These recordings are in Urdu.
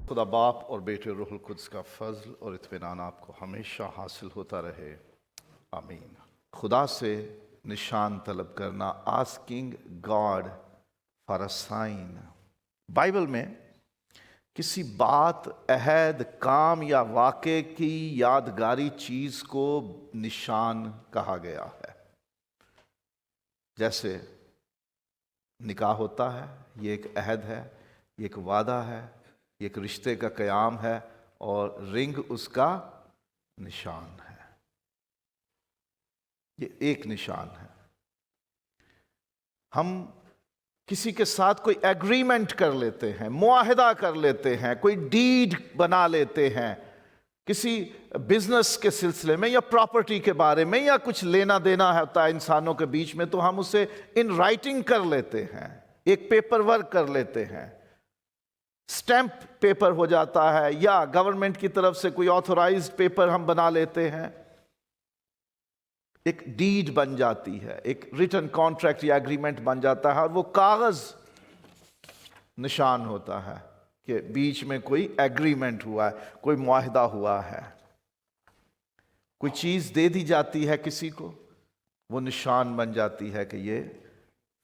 خدا باپ اور بیٹے روح القدس کا فضل اور اطمینان آپ کو ہمیشہ حاصل ہوتا رہے، آمین۔ خدا سے نشان طلب کرنا، asking God for a sign. Bible میں کسی بات، عہد، کام یا واقعے کی یادگاری چیز کو نشان کہا گیا ہے۔ جیسے نکاح ہوتا ہے، یہ ایک عہد ہے، یہ ایک وعدہ ہے، یہ ایک رشتے کا قیام ہے، اور رنگ اس کا نشان ہے۔ یہ ایک نشان ہے۔ ہم کسی کے ساتھ کوئی ایگریمنٹ کر لیتے ہیں، معاہدہ کر لیتے ہیں، کوئی ڈیڈ بنا لیتے ہیں کسی بزنس کے سلسلے میں یا پراپرٹی کے بارے میں، یا کچھ لینا دینا ہوتا ہے انسانوں کے بیچ میں، تو ہم اسے ان رائٹنگ کر لیتے ہیں، ایک پیپر ورک کر لیتے ہیں، سٹیمپ پیپر ہو جاتا ہے، یا گورنمنٹ کی طرف سے کوئی آتھورائزڈ پیپر ہم بنا لیتے ہیں، ایک ڈیڈ بن جاتی ہے، ایک ریٹن کانٹریکٹ یا ایگریمنٹ بن جاتا ہے، اور وہ کاغذ نشان ہوتا ہے کہ بیچ میں کوئی ایگریمنٹ ہوا ہے، کوئی معاہدہ ہوا ہے۔ کوئی چیز دے دی جاتی ہے کسی کو، وہ نشان بن جاتی ہے کہ یہ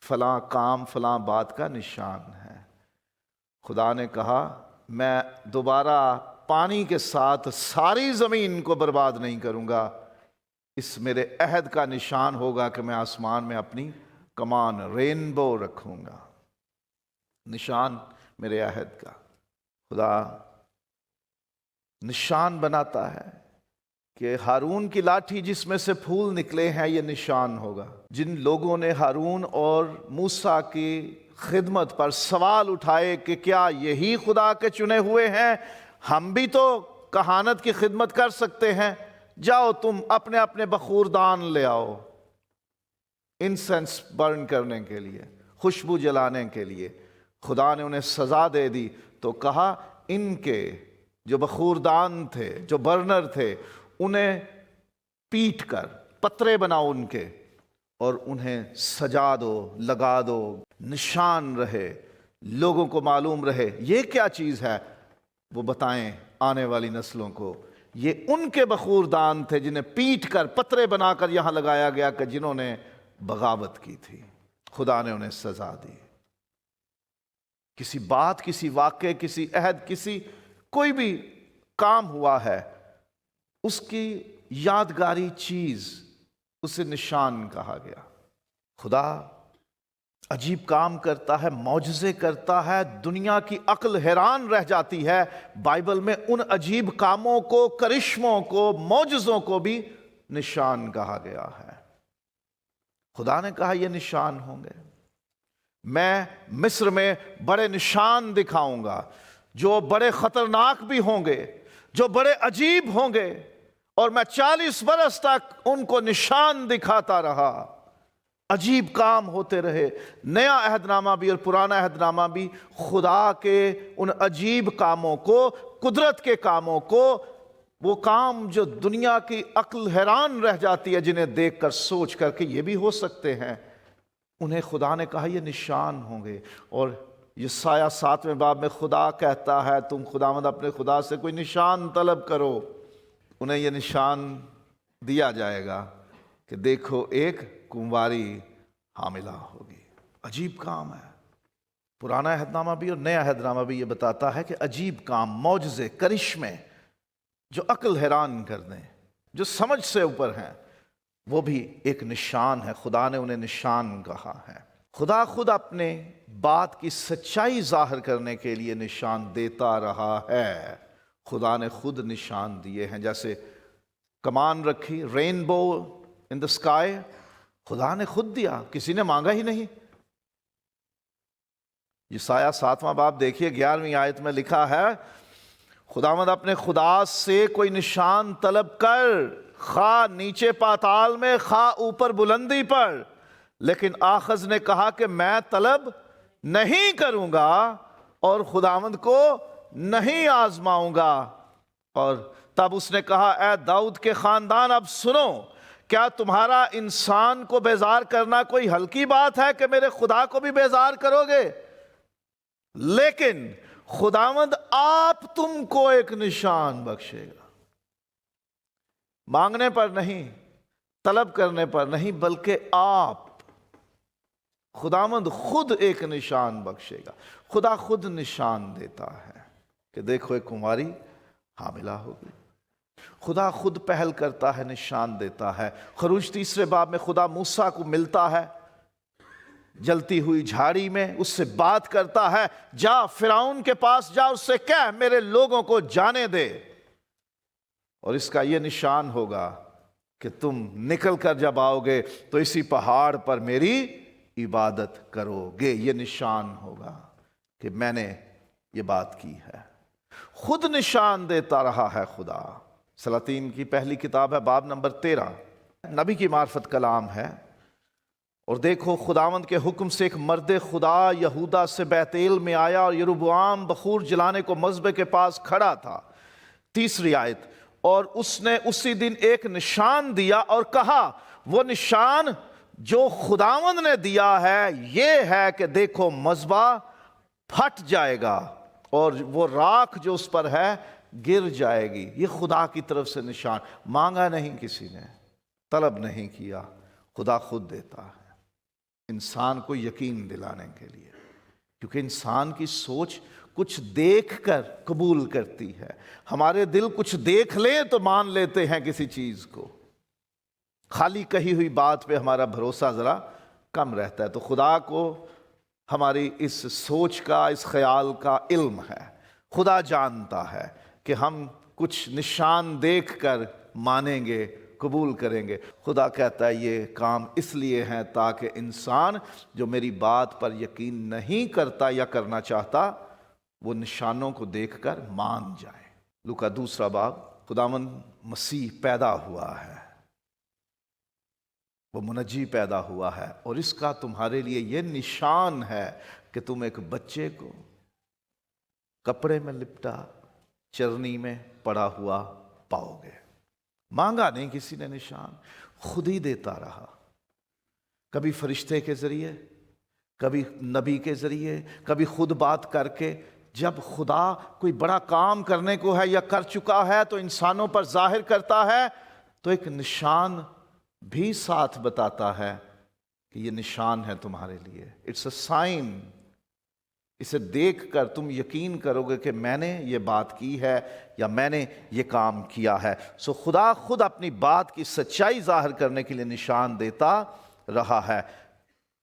فلاں کام، فلاں بات کا نشان ہے۔ خدا نے کہا میں دوبارہ پانی کے ساتھ ساری زمین کو برباد نہیں کروں گا، اس میرے عہد کا نشان ہوگا کہ میں آسمان میں اپنی کمان، رینبو رکھوں گا، نشان میرے عہد کا۔ خدا نشان بناتا ہے کہ ہارون کی لاٹھی جس میں سے پھول نکلے ہیں، یہ نشان ہوگا۔ جن لوگوں نے ہارون اور موسیٰ کی خدمت پر سوال اٹھائے کہ کیا یہی خدا کے چنے ہوئے ہیں، ہم بھی تو کہانت کی خدمت کر سکتے ہیں، جاؤ تم اپنے اپنے بخور دان لے آؤ، انسنس برن کرنے کے لیے، خوشبو جلانے کے لیے۔ خدا نے انہیں سزا دے دی، تو کہا ان کے جو بخور دان تھے، جو برنر تھے، انہیں پیٹ کر پترے بناؤ ان کے، اور انہیں سجا دو، لگا دو، نشان رہے، لوگوں کو معلوم رہے یہ کیا چیز ہے، وہ بتائیں آنے والی نسلوں کو۔ یہ ان کے بخور دان تھے جنہیں پیٹ کر پترے بنا کر یہاں لگایا گیا کہ جنہوں نے بغاوت کی تھی، خدا نے انہیں سزا دی۔ کسی بات، کسی واقعے، کسی عہد، کسی کوئی بھی کام ہوا ہے، اس کی یادگاری چیز، اسے نشان کہا گیا۔ خدا عجیب کام کرتا ہے، معجزے کرتا ہے، دنیا کی عقل حیران رہ جاتی ہے۔ بائبل میں ان عجیب کاموں کو، کرشموں کو، معجزوں کو بھی نشان کہا گیا ہے۔ خدا نے کہا یہ نشان ہوں گے، میں مصر میں بڑے نشان دکھاؤں گا جو بڑے خطرناک بھی ہوں گے، جو بڑے عجیب ہوں گے، اور میں 40 برس تک ان کو نشان دکھاتا رہا۔ عجیب کام ہوتے رہے۔ نیا عہد نامہ بھی اور پرانا عہد نامہ بھی خدا کے ان عجیب کاموں کو، قدرت کے کاموں کو، وہ کام جو دنیا کی عقل حیران رہ جاتی ہے جنہیں دیکھ کر، سوچ کر کہ یہ بھی ہو سکتے ہیں، انہیں خدا نے کہا یہ نشان ہوں گے۔ اور یسایہ 7ویں باب میں خدا کہتا ہے تم خداوند اپنے خدا سے کوئی نشان طلب کرو۔ انہیں یہ نشان دیا جائے گا کہ دیکھو ایک کنواری حاملہ ہوگی۔ عجیب کام ہے۔ پرانا عہد نامہ بھی اور نیا عہد نامہ بھی یہ بتاتا ہے کہ عجیب کام، معجزے، کرشمے جو عقل حیران کر دیں، جو سمجھ سے اوپر ہیں، وہ بھی ایک نشان ہے۔ خدا نے انہیں نشان کہا ہے۔ خدا خود اپنے بات کی سچائی ظاہر کرنے کے لیے نشان دیتا رہا ہے۔ خدا نے خود نشان دیے ہیں، جیسے کمان رکھی، رینبو ان دا اسکائی، خدا نے خود دیا، کسی نے مانگا ہی نہیں۔ یسایہ 7واں باب دیکھیے 11ویں آیت میں لکھا ہے خداوند اپنے خدا سے کوئی نشان طلب کر، خواہ نیچے پاتال میں، خواہ اوپر بلندی پر۔ لیکن آخذ نے کہا کہ میں طلب نہیں کروں گا اور خداوند کو نہیں آزماؤں گا۔ اور تب اس نے کہا اے داؤد کے خاندان، اب سنو، کیا تمہارا انسان کو بیزار کرنا کوئی ہلکی بات ہے کہ میرے خدا کو بھی بیزار کرو گے؟ لیکن خداوند آپ تم کو ایک نشان بخشے گا، مانگنے پر نہیں، طلب کرنے پر نہیں، بلکہ آپ، خداوند خود ایک نشان بخشے گا۔ خدا خود نشان دیتا ہے کہ دیکھو ایک کنواری حاملہ ہوگی۔ خدا خود پہل کرتا ہے، نشان دیتا ہے۔ خروج 3 باب میں خدا موسیٰ کو ملتا ہے جلتی ہوئی جھاڑی میں، اس سے بات کرتا ہے، جا فرعون کے پاس جا، اس سے کہہ میرے لوگوں کو جانے دے، اور اس کا یہ نشان ہوگا کہ تم نکل کر جب آؤ گے تو اسی پہاڑ پر میری عبادت کرو گے۔ یہ نشان ہوگا کہ میں نے یہ بات کی ہے۔ خود نشان دیتا رہا ہے خدا۔ سلاطین کی پہلی کتاب ہے، باب نمبر 13، نبی کی معرفت کلام ہے۔ اور دیکھو خداوند کے حکم سے ایک مرد خدا یہودا سے بیتیل میں آیا، اور یروبعام بخور جلانے کو مذبح کے پاس کھڑا تھا۔ 3 آیت، اور اس نے اسی دن ایک نشان دیا اور کہا، وہ نشان جو خداوند نے دیا ہے یہ ہے کہ دیکھو مذبح پھٹ جائے گا اور وہ راکھ جو اس پر ہے گر جائے گی۔ یہ خدا کی طرف سے نشان، مانگا نہیں کسی نے، طلب نہیں کیا، خدا خود دیتا ہے انسان کو یقین دلانے کے لیے، کیونکہ انسان کی سوچ کچھ دیکھ کر قبول کرتی ہے۔ ہمارے دل کچھ دیکھ لیں تو مان لیتے ہیں کسی چیز کو، خالی کہی ہوئی بات پہ ہمارا بھروسہ ذرا کم رہتا ہے۔ تو خدا کو ہماری اس سوچ کا، اس خیال کا علم ہے۔ خدا جانتا ہے کہ ہم کچھ نشان دیکھ کر مانیں گے، قبول کریں گے۔ خدا کہتا ہے یہ کام اس لیے ہیں تاکہ انسان جو میری بات پر یقین نہیں کرتا یا کرنا چاہتا، وہ نشانوں کو دیکھ کر مان جائے۔ لوکا 2 باب، خداوند مسیح پیدا ہوا ہے، وہ منجی پیدا ہوا ہے، اور اس کا تمہارے لیے یہ نشان ہے کہ تم ایک بچے کو کپڑے میں لپٹا چرنی میں پڑا ہوا پاؤ گے۔ مانگا نہیں کسی نے نشان، خود ہی دیتا رہا، کبھی فرشتے کے ذریعے، کبھی نبی کے ذریعے، کبھی خود بات کر کے۔ جب خدا کوئی بڑا کام کرنے کو ہے یا کر چکا ہے تو انسانوں پر ظاہر کرتا ہے، تو ایک نشان بھی ساتھ بتاتا ہے کہ یہ نشان ہے تمہارے لیے، اٹس اے سائن۔ اسے دیکھ کر تم یقین کرو گے کہ میں نے یہ بات کی ہے یا میں نے یہ کام کیا ہے۔ سو خدا خود اپنی بات کی سچائی ظاہر کرنے کے لیے نشان دیتا رہا ہے۔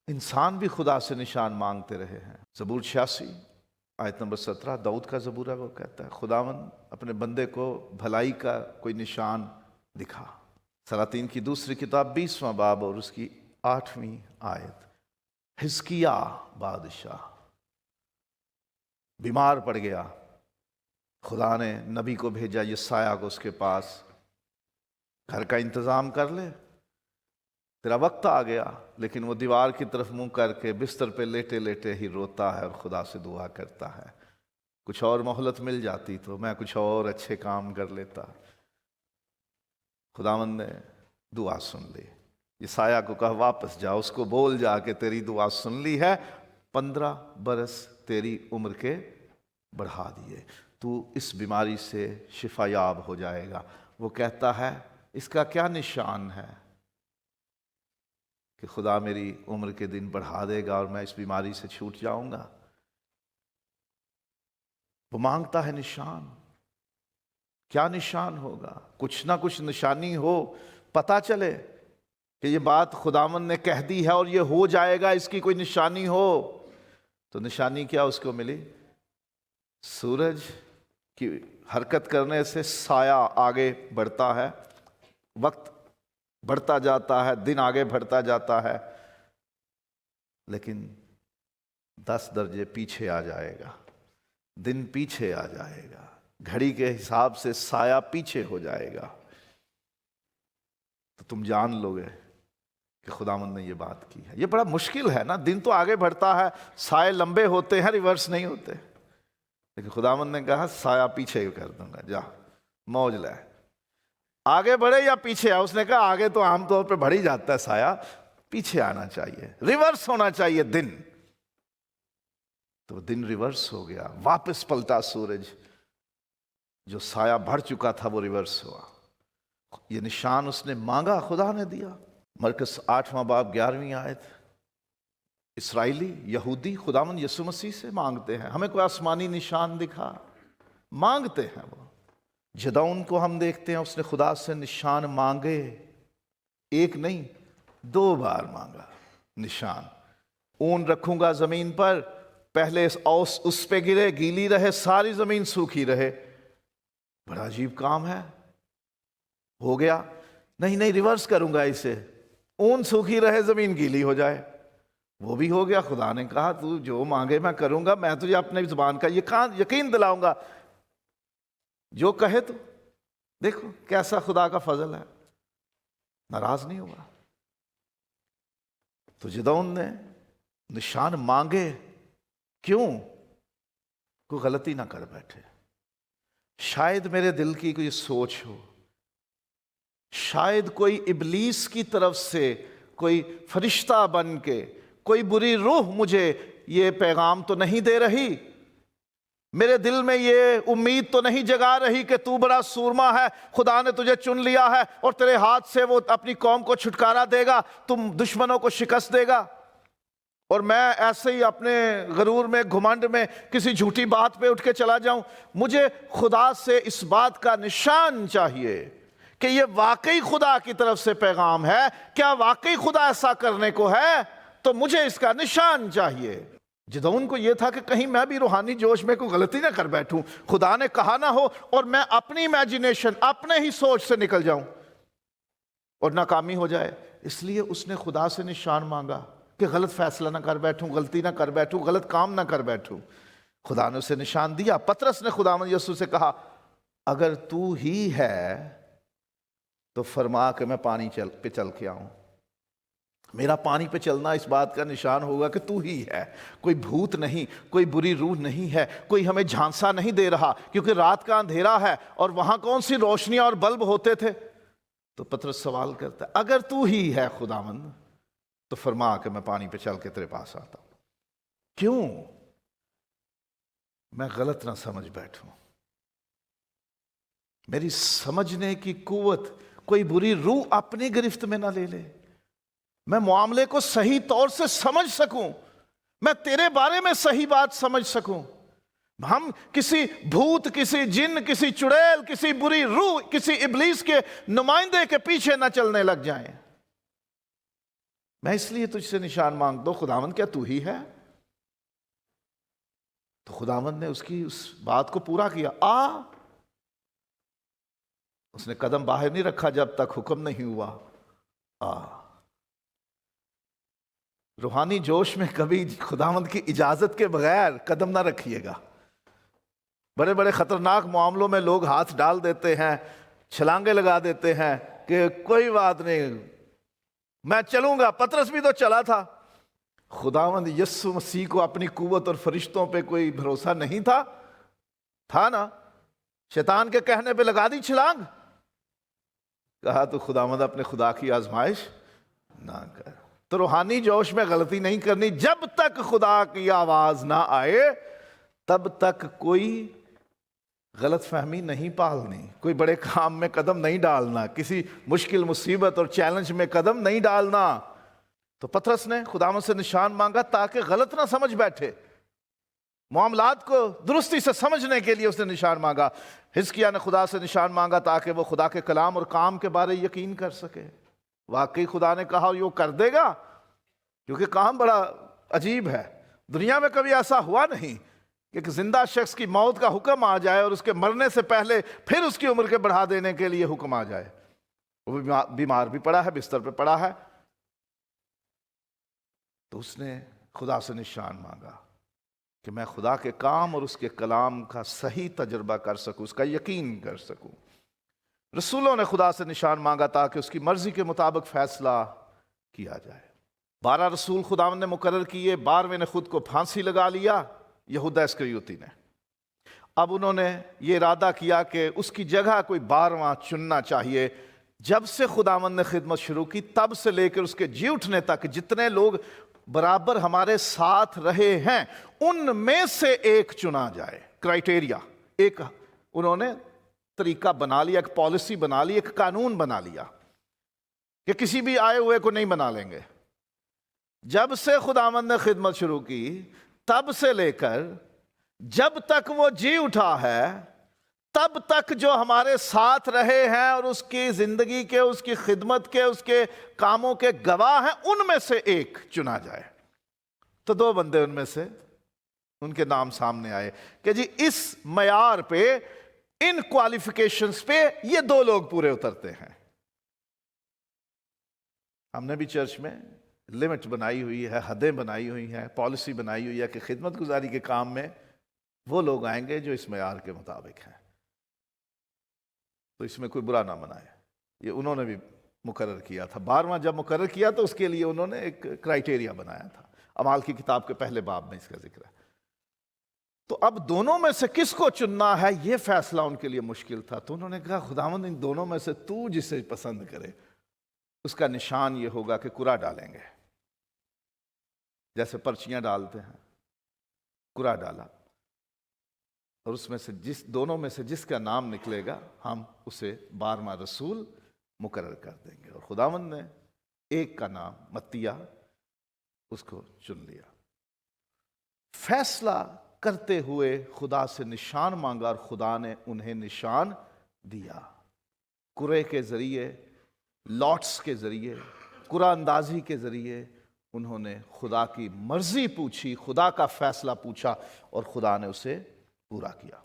انسان بھی خدا سے نشان مانگتے رہے ہیں۔ زبور 86 آیت نمبر 17، داؤد کا زبور ہے، وہ کہتا ہے خداوند اپنے بندے کو بھلائی کا کوئی نشان دکھا۔ سلاطین کی 2 کتاب 20واں باب اور اس کی 8ویں آیت، حزقیہ بادشاہ بیمار پڑ گیا، خدا نے نبی کو بھیجا یسایہ کو اس کے پاس، گھر کا انتظام کر لے، تیرا وقت آ گیا۔ لیکن وہ دیوار کی طرف منہ کر کے بستر پہ لیٹے لیٹے ہی روتا ہے اور خدا سے دعا کرتا ہے، کچھ اور مہلت مل جاتی تو میں کچھ اور اچھے کام کر لیتا۔ خداوند نے دعا سن لی، یسایہ کو کہا واپس جا، اس کو بول جا کہ تیری دعا سن لی ہے، 15 برس تیری عمر کے بڑھا دیے، تو اس بیماری سے شفا یاب ہو جائے گا۔ وہ کہتا ہے اس کا کیا نشان ہے کہ خدا میری عمر کے دن بڑھا دے گا اور میں اس بیماری سے چھوٹ جاؤں گا؟ وہ مانگتا ہے نشان۔ کیا نشان ہوگا؟ کچھ نہ کچھ نشانی ہو، پتہ چلے کہ یہ بات خداوند نے کہہ دی ہے اور یہ ہو جائے گا، اس کی کوئی نشانی ہو۔ تو نشانی کیا اس کو ملی؟ سورج کی حرکت کرنے سے سایہ آگے بڑھتا ہے، وقت بڑھتا جاتا ہے، دن آگے بڑھتا جاتا ہے، لیکن 10 درجے پیچھے آ جائے گا، دن پیچھے آ جائے گا، گھڑی کے حساب سے سایہ پیچھے ہو جائے گا۔ تو تم جان لو گے کہ خداوند نے یہ بات کی ہے۔ یہ بڑا مشکل ہے نا، دن تو آگے بڑھتا ہے، سائے لمبے ہوتے ہیں، ریورس نہیں ہوتے، لیکن خداوند نے کہا سایہ پیچھے کر دوں گا، جا موج لے، آگے بڑھے یا پیچھے آ۔ اس نے کہا آگے تو عام طور پہ بڑھ ہی جاتا ہے سایہ، پیچھے آنا چاہیے، ریورس ہونا چاہیے دن۔ تو دن ریورس ہو گیا، واپس پلٹا سورج، جو سایہ بڑھ چکا تھا وہ ریورس ہوا۔ یہ نشان اس نے مانگا، خدا نے دیا۔ مرکز 8واں باب 11ویں آیت۔ اسرائیلی یہودی خداوند یسوع مسیح سے مانگتے ہیں، ہمیں کوئی آسمانی نشان دکھا، مانگتے ہیں وہ۔ جدعون کو ہم دیکھتے ہیں، اس نے خدا سے نشان مانگے، ایک نہیں 2 بار مانگا نشان۔ اون رکھوں گا زمین پر، پہلے اوس اس پہ گرے، گیلی رہے، ساری زمین سوکھی رہے۔ بڑا عجیب کام ہے، ہو گیا؟ نہیں ریورس کروں گا اسے، اون سوکھی رہے، زمین گیلی ہو جائے، وہ بھی ہو گیا۔ خدا نے کہا تو جو مانگے میں کروں گا، میں تجھے اپنے زبان کا یقین دلاؤں گا، جو کہے تو۔ دیکھو کیسا خدا کا فضل ہے، ناراض نہیں ہوا۔ تو جدعون نے نشان مانگے، کیوں؟ کوئی غلطی نہ کر بیٹھے۔ شاید میرے دل کی کوئی سوچ ہو، شاید کوئی ابلیس کی طرف سے کوئی فرشتہ بن کے کوئی بری روح مجھے یہ پیغام تو نہیں دے رہی، میرے دل میں یہ امید تو نہیں جگا رہی کہ تو بڑا سورما ہے، خدا نے تجھے چن لیا ہے اور تیرے ہاتھ سے وہ اپنی قوم کو چھٹکارا دے گا، تم دشمنوں کو شکست دے گا، اور میں ایسے ہی اپنے غرور میں، گھمنڈ میں کسی جھوٹی بات پہ اٹھ کے چلا جاؤں۔ مجھے خدا سے اس بات کا نشان چاہیے کہ یہ واقعی خدا کی طرف سے پیغام ہے، کیا واقعی خدا ایسا کرنے کو ہے؟ تو مجھے اس کا نشان چاہیے۔ جدعون کو یہ تھا کہ کہیں میں بھی روحانی جوش میں کوئی غلطی نہ کر بیٹھوں، خدا نے کہا نہ ہو اور میں اپنی امیجینیشن، اپنے ہی سوچ سے نکل جاؤں اور ناکامی ہو جائے۔ اس لیے اس نے خدا سے نشان مانگا کہ غلط فیصلہ نہ کر بیٹھوں، غلطی نہ کر بیٹھوں، غلط کام نہ کر بیٹھوں۔ خدا نے اسے نشان دیا۔ پطرس نے خداوند یسوع سے کہا اگر تو ہی ہے تو فرما کہ میں پانی پہ چل کے آؤں۔ میرا پانی پہ چلنا اس بات کا نشان ہوگا کہ تو ہی ہے، کوئی بھوت نہیں، کوئی بری روح نہیں ہے، کوئی ہمیں جھانسا نہیں دے رہا، کیونکہ رات کا اندھیرا ہے اور وہاں کون سی روشنیاں اور بلب ہوتے تھے۔ تو پطرس سوال کرتا ہے اگر تو ہی ہے خداوند تو فرما کہ میں پانی پہ چل کے تیرے پاس آتا ہوں۔ کیوں؟ میں غلط نہ سمجھ بیٹھوں، میری سمجھنے کی قوت کوئی بری روح اپنی گرفت میں نہ لے لے، میں معاملے کو صحیح طور سے سمجھ سکوں، میں تیرے بارے میں صحیح بات سمجھ سکوں۔ ہم کسی بھوت، کسی جن، کسی چڑیل، کسی بری روح، کسی ابلیس کے نمائندے کے پیچھے نہ چلنے لگ جائیں۔ میں اس لیے تجھ سے نشان مانگتا ہوں، خداوند کیا تو ہی ہے؟ تو خداوند نے اس کی اس بات کو پورا کیا، اس نے قدم باہر نہیں رکھا جب تک حکم نہیں ہوا۔ روحانی جوش میں کبھی خداوند کی اجازت کے بغیر قدم نہ رکھیے گا۔ بڑے بڑے خطرناک معاملوں میں لوگ ہاتھ ڈال دیتے ہیں، چھلانگے لگا دیتے ہیں کہ کوئی بات نہیں میں چلوں گا۔ پطرس بھی تو چلا تھا۔ خداوند یسوع مسیح کو اپنی قوت اور فرشتوں پہ کوئی بھروسہ نہیں تھا نا؟ شیطان کے کہنے پہ لگا دی چھلانگ، کہا تو خداوند اپنے خدا کی آزمائش نہ کر۔ تو روحانی جوش میں غلطی نہیں کرنی، جب تک خدا کی آواز نہ آئے تب تک کوئی غلط فہمی نہیں پالنی، کوئی بڑے کام میں قدم نہیں ڈالنا، کسی مشکل مصیبت اور چیلنج میں قدم نہیں ڈالنا۔ تو پطرس نے خداوند سے نشان مانگا تاکہ غلط نہ سمجھ بیٹھے، معاملات کو درستی سے سمجھنے کے لیے اس نے نشان مانگا۔ حزقیہ نے خدا سے نشان مانگا تاکہ وہ خدا کے کلام اور کام کے بارے یقین کر سکے۔ واقعی خدا نے کہا یہ کر دے گا، کیونکہ کام بڑا عجیب ہے۔ دنیا میں کبھی ایسا ہوا نہیں کہ ایک زندہ شخص کی موت کا حکم آ جائے اور اس کے مرنے سے پہلے پھر اس کی عمر کے بڑھا دینے کے لیے حکم آ جائے۔ وہ بیمار بھی پڑا ہے، بستر پہ پڑا ہے، تو اس نے خدا سے نشان مانگا کہ میں خدا کے کام اور اس کے کلام کا صحیح تجربہ کر سکوں، اس کا یقین کر سکوں۔ رسولوں نے خدا سے نشان مانگا تاکہ اس کی مرضی کے مطابق فیصلہ کیا جائے۔ 12 رسول خداوند نے مقرر کیے، 12ویں نے خود کو پھانسی لگا لیا، یہودا اسکریوتی نے۔ اب انہوں نے یہ ارادہ کیا کہ اس کی جگہ کوئی 12واں چننا چاہیے۔ جب سے خداوند نے خدمت شروع کی تب سے لے کر اس کے جی اٹھنے تک جتنے لوگ برابر ہمارے ساتھ رہے ہیں ان میں سے ایک چنا جائے. کرائٹیریا، ایک انہوں نے طریقہ بنا لیا، ایک پالیسی بنا لی، ایک قانون بنا لیا کہ کسی بھی آئے ہوئے کو نہیں بنا لیں گے. جب سے خداوند نے خدمت شروع کی تب سے لے کر جب تک وہ جی اٹھا ہے تب تک جو ہمارے ساتھ رہے ہیں اور اس کی زندگی کے، اس کی خدمت کے، اس کے کاموں کے گواہ ہیں، ان میں سے ایک چنا جائے. تو 2 بندے ان میں سے ان کے نام سامنے آئے کہ جی اس معیار پہ، ان کوالیفیکیشنز پہ یہ 2 لوگ پورے اترتے ہیں. ہم نے بھی چرچ میں لمٹ بنائی ہوئی ہے، حدیں بنائی ہوئی ہیں، پالیسی بنائی ہوئی ہے کہ خدمت گزاری کے کام میں وہ لوگ آئیں گے جو اس معیار کے مطابق ہیں. تو اس میں کوئی برا نہ منائے، یہ انہوں نے بھی مقرر کیا تھا. 12واں جب مقرر کیا تو اس کے لیے انہوں نے ایک کرائٹیریا بنایا تھا. اعمال کی کتاب کے پہلے باب میں اس کا ذکر ہے. تو اب دونوں میں سے کس کو چننا ہے یہ فیصلہ ان کے لیے مشکل تھا. تو انہوں نے کہا خداوند ان دونوں میں سے تو جسے پسند کرے اس کا نشان یہ ہوگا کہ کرا ڈالیں گے، جیسے پرچیاں ڈالتے ہیں. کرا ڈالا اور اس میں سے دونوں میں سے جس کا نام نکلے گا ہم اسے 12واں رسول مقرر کر دیں گے. اور خداوند نے ایک کا نام متیہ اس کو چن لیا. فیصلہ کرتے ہوئے خدا سے نشان مانگا اور خدا نے انہیں نشان دیا. قرعے کے ذریعے، لاٹس کے ذریعے، قرعہ اندازی کے ذریعے انہوں نے خدا کی مرضی پوچھی، خدا کا فیصلہ پوچھا اور خدا نے اسے پورا کیا.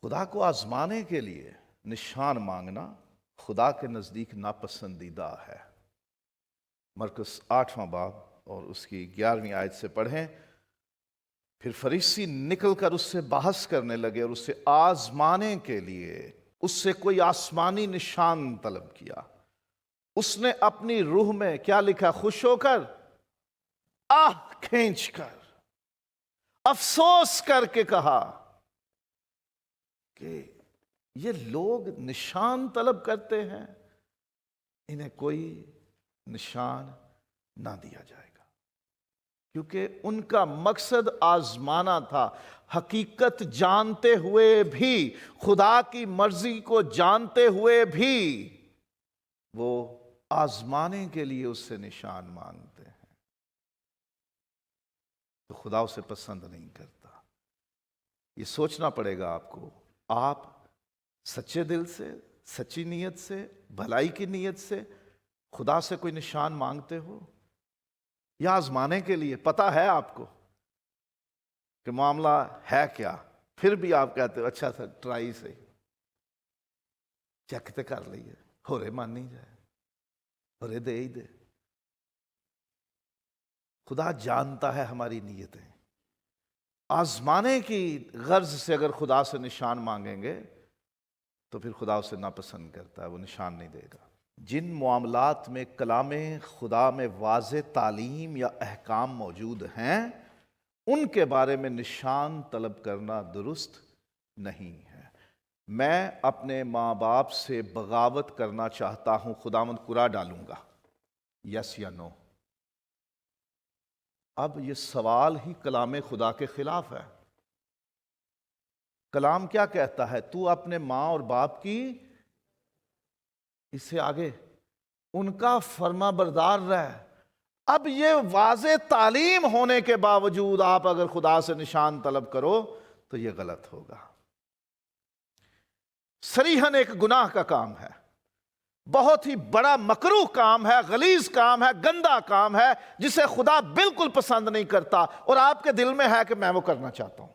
خدا کو آزمانے کے لیے نشان مانگنا خدا کے نزدیک ناپسندیدہ ہے. مرکز 8واں باب اور اس کی 11ویں آیت سے پڑھیں. پھر فریسی نکل کر اس سے بحث کرنے لگے اور اسے آزمانے کے لیے اس سے کوئی آسمانی نشان طلب کیا. اس نے اپنی روح میں کیا لکھا؟ خوش ہو کر، آہ کھینچ کر، افسوس کر کے کہا کہ یہ لوگ نشان طلب کرتے ہیں، انہیں کوئی نشان نہ دیا جائے گا. کیونکہ ان کا مقصد آزمانا تھا. حقیقت جانتے ہوئے بھی، خدا کی مرضی کو جانتے ہوئے بھی وہ آزمانے کے لیے اس سے نشان مانگتے ہیں. تو خدا اسے پسند نہیں کرتا. یہ سوچنا پڑے گا آپ کو. آپ سچے دل سے، سچی نیت سے، بھلائی کی نیت سے خدا سے کوئی نشان مانگتے ہو یا آزمانے کے لیے؟ پتہ ہے آپ کو کہ معاملہ ہے کیا، پھر بھی آپ کہتے ہو اچھا سا ٹرائی سے چیک تے کر لئیے، ہو رہے مان نہیں جائے، ہو رہے دے ہی دے. خدا جانتا ہے ہماری نیتیں. آزمانے کی غرض سے اگر خدا سے نشان مانگیں گے تو پھر خدا اسے ناپسند کرتا ہے، وہ نشان نہیں دے گا. جن معاملات میں کلام خدا میں واضح تعلیم یا احکام موجود ہیں ان کے بارے میں نشان طلب کرنا درست نہیں ہے. میں اپنے ماں باپ سے بغاوت کرنا چاہتا ہوں، خداوند قرعہ ڈالوں گا، یس یا نو. اب یہ سوال ہی کلام خدا کے خلاف ہے. کلام کیا کہتا ہے؟ تو اپنے ماں اور باپ کی، اس سے آگے، ان کا فرما بردار رہ. اب یہ واضح تعلیم ہونے کے باوجود آپ اگر خدا سے نشان طلب کرو تو یہ غلط ہوگا. صریحاً ایک گناہ کا کام ہے، بہت ہی بڑا مکروہ کام ہے، غلیظ کام ہے، گندا کام ہے جسے خدا بالکل پسند نہیں کرتا، اور آپ کے دل میں ہے کہ میں وہ کرنا چاہتا ہوں.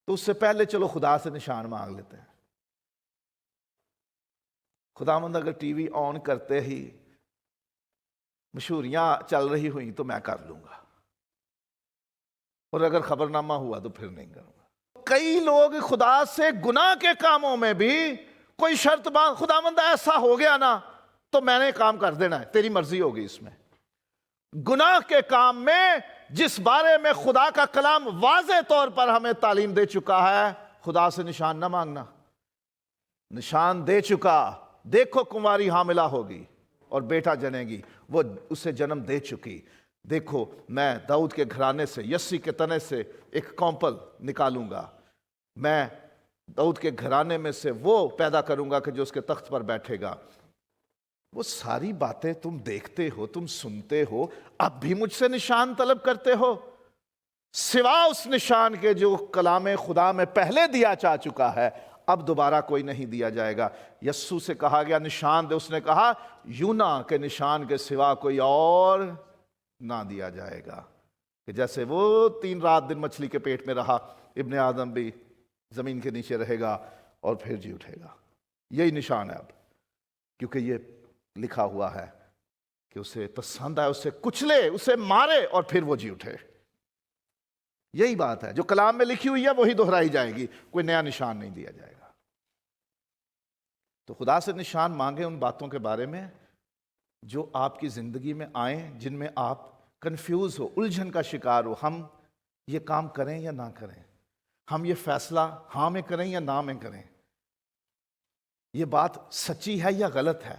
تو اس سے پہلے چلو خدا سے نشان مانگ لیتے ہیں. خداوند اگر ٹی وی آن کرتے ہی مشہوریاں چل رہی ہوئیں تو میں کر لوں گا، اور اگر خبر نامہ ہوا تو پھر نہیں کروں گا. کئی لوگ خدا سے گناہ کے کاموں میں بھی کوئی شرط مانگ، خداوند ایسا ہو گیا نا تو میں نے کام کر دینا ہے، تیری مرضی ہوگی. اس میں گناہ کے کام میں جس بارے میں خدا کا کلام واضح طور پر ہمیں تعلیم دے چکا ہے، خدا سے نشان نہ مانگنا. نشان دے چکا، دیکھو کنواری حاملہ ہوگی، اور بیٹا جنے گی، وہ اسے جنم دے چکی۔ دیکھو میں داؤد کے گھرانے سے، یسی کے تنے سے ایک کونپل نکالوں گا، میں داؤد کے گھرانے میں سے وہ پیدا کروں گا کہ جو اس کے تخت پر بیٹھے گا۔ وہ ساری باتیں تم دیکھتے ہو، تم سنتے ہو، اب بھی مجھ سے نشان طلب کرتے ہو، سوا اس نشان کے جو کلام خدا میں پہلے دیا جا چکا ہے، اب دوبارہ کوئی نہیں دیا جائے گا۔ یسوع سے کہا گیا نشان دے، اس نے کہا یونا کے نشان کے سوا کوئی اور نہ دیا جائے گا، کہ جیسے وہ 3 رات دن مچھلی کے پیٹ میں رہا، ابن آدم بھی زمین کے نیچے رہے گا اور پھر جی اٹھے گا۔ یہی نشان ہے اب، کیونکہ یہ لکھا ہوا ہے کہ اسے پسند آئے اسے کچلے، اسے مارے اور پھر وہ جی اٹھے۔ یہی بات ہے جو کلام میں لکھی ہوئی ہے، وہی دہرائی جائے گی، کوئی نیا نشان نہیں دیا جائے گا۔ تو خدا سے نشان مانگیں ان باتوں کے بارے میں جو آپ کی زندگی میں آئیں، جن میں آپ کنفیوز ہو، الجھن کا شکار ہو، ہم یہ کام کریں یا نہ کریں، ہم یہ فیصلہ ہاں میں کریں یا نہ میں کریں، یہ بات سچی ہے یا غلط ہے۔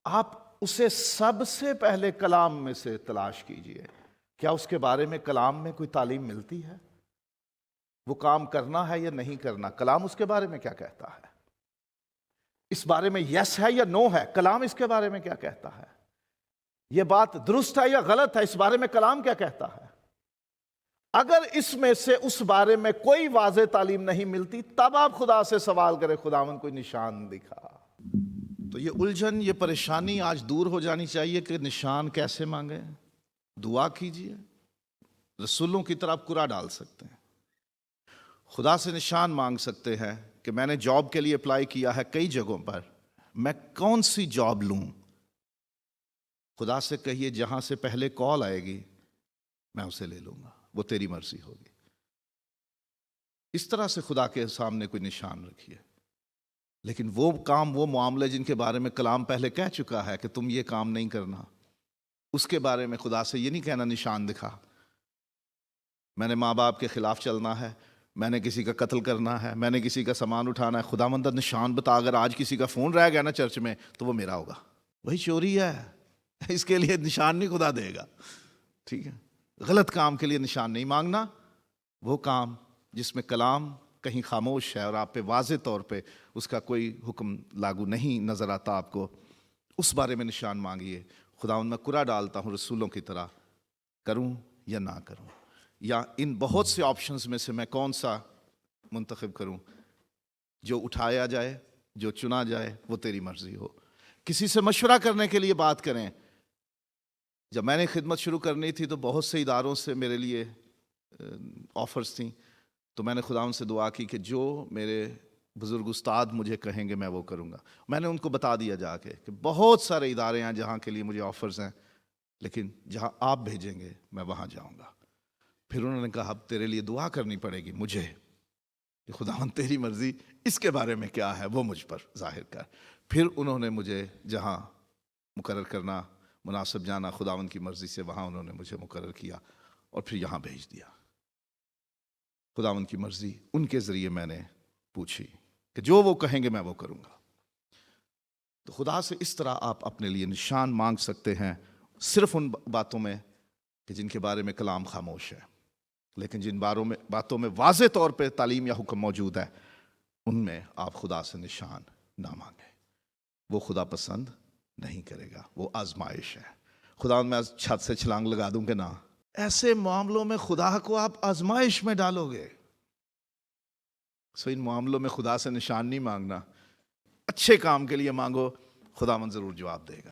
آپ اسے سب سے پہلے کلام میں سے تلاش کیجئے، کیا اس کے بارے میں کلام میں کوئی تعلیم ملتی ہے؟ وہ کام کرنا ہے یا نہیں کرنا، کلام اس کے بارے میں کیا کہتا ہے؟ اس بارے میں یس ہے یا نو ہے، کلام اس کے بارے میں کیا کہتا ہے؟ یہ بات درست ہے یا غلط ہے، اس بارے میں کلام کیا کہتا ہے؟ اگر اس میں سے اس بارے میں کوئی واضح تعلیم نہیں ملتی، تب آپ خدا سے سوال کریں، خداوند کوئی نشان دکھا۔ تو یہ الجھن، یہ پریشانی آج دور ہو جانی چاہیے کہ نشان کیسے مانگیں۔ دعا کیجئے، رسولوں کی طرح کرا ڈال سکتے ہیں، خدا سے نشان مانگ سکتے ہیں کہ میں نے جاب کے لیے اپلائی کیا ہے کئی جگہوں پر، میں کون سی جاب لوں؟ خدا سے کہیے جہاں سے پہلے کال آئے گی میں اسے لے لوں گا، وہ تیری مرضی ہوگی۔ اس طرح سے خدا کے سامنے کوئی نشان رکھیے۔ لیکن وہ کام، وہ معاملے جن کے بارے میں کلام پہلے کہہ چکا ہے کہ تم یہ کام نہیں کرنا، اس کے بارے میں خدا سے یہ نہیں کہنا نشان دکھا۔ میں نے ماں باپ کے خلاف چلنا ہے، میں نے کسی کا قتل کرنا ہے، میں نے کسی کا سامان اٹھانا ہے، خدا مندہ نشان بتا، اگر آج کسی کا فون رہ گیا نا چرچ میں تو وہ میرا ہوگا۔ وہی چوری ہے، اس کے لیے نشان نہیں خدا دے گا، ٹھیک ہے؟ غلط کام کے لیے نشان نہیں مانگنا، وہ کام جس میں کلام کہیں خاموش ہے اور آپ پہ واضح طور پہ اس کا کوئی حکم لاگو نہیں نظر آتا آپ کو، اس بارے میں نشان مانگیے۔ خداوند میں کرا ڈالتا ہوں رسولوں کی طرح، کروں یا نہ کروں، یا ان بہت سے آپشنز میں سے میں کون سا منتخب کروں، جو اٹھایا جائے، جو چنا جائے، وہ تیری مرضی ہو۔ کسی سے مشورہ کرنے کے لیے بات کریں۔ جب میں نے خدمت شروع کرنی تھی تو بہت سے اداروں سے میرے لیے آفرز تھیں، تو میں نے خداوند سے دعا کی کہ جو میرے بزرگ استاد مجھے کہیں گے میں وہ کروں گا۔ میں نے ان کو بتا دیا جا کے کہ بہت سارے ادارے ہیں جہاں کے لیے مجھے آفرز ہیں، لیکن جہاں آپ بھیجیں گے میں وہاں جاؤں گا۔ پھر انہوں نے کہا اب تیرے لیے دعا کرنی پڑے گی مجھے کہ خداوند تیری مرضی اس کے بارے میں کیا ہے وہ مجھ پر ظاہر کر۔ پھر انہوں نے مجھے جہاں مقرر کرنا مناسب جانا خداوند کی مرضی سے، وہاں انہوں نے مجھے مقرر کیا اور پھر یہاں بھیج دیا۔ خداوند کی مرضی ان کے ذریعے میں نے پوچھی کہ جو وہ کہیں گے میں وہ کروں گا۔ تو خدا سے اس طرح آپ اپنے لیے نشان مانگ سکتے ہیں، صرف ان باتوں میں کہ جن کے بارے میں کلام خاموش ہے، لیکن جن باتوں میں واضح طور پہ تعلیم یا حکم موجود ہے، ان میں آپ خدا سے نشان نہ مانگیں، وہ خدا پسند نہیں کرے گا، وہ آزمائش ہے۔ خدا میں چھت سے چھلانگ لگا دوں کہ نہ، ایسے معاملوں میں خدا کو آپ آزمائش میں ڈالو گے۔ سو ان معاملوں میں خدا سے نشان نہیں مانگنا، اچھے کام کے لیے مانگو، خداوند ضرور جواب دے گا۔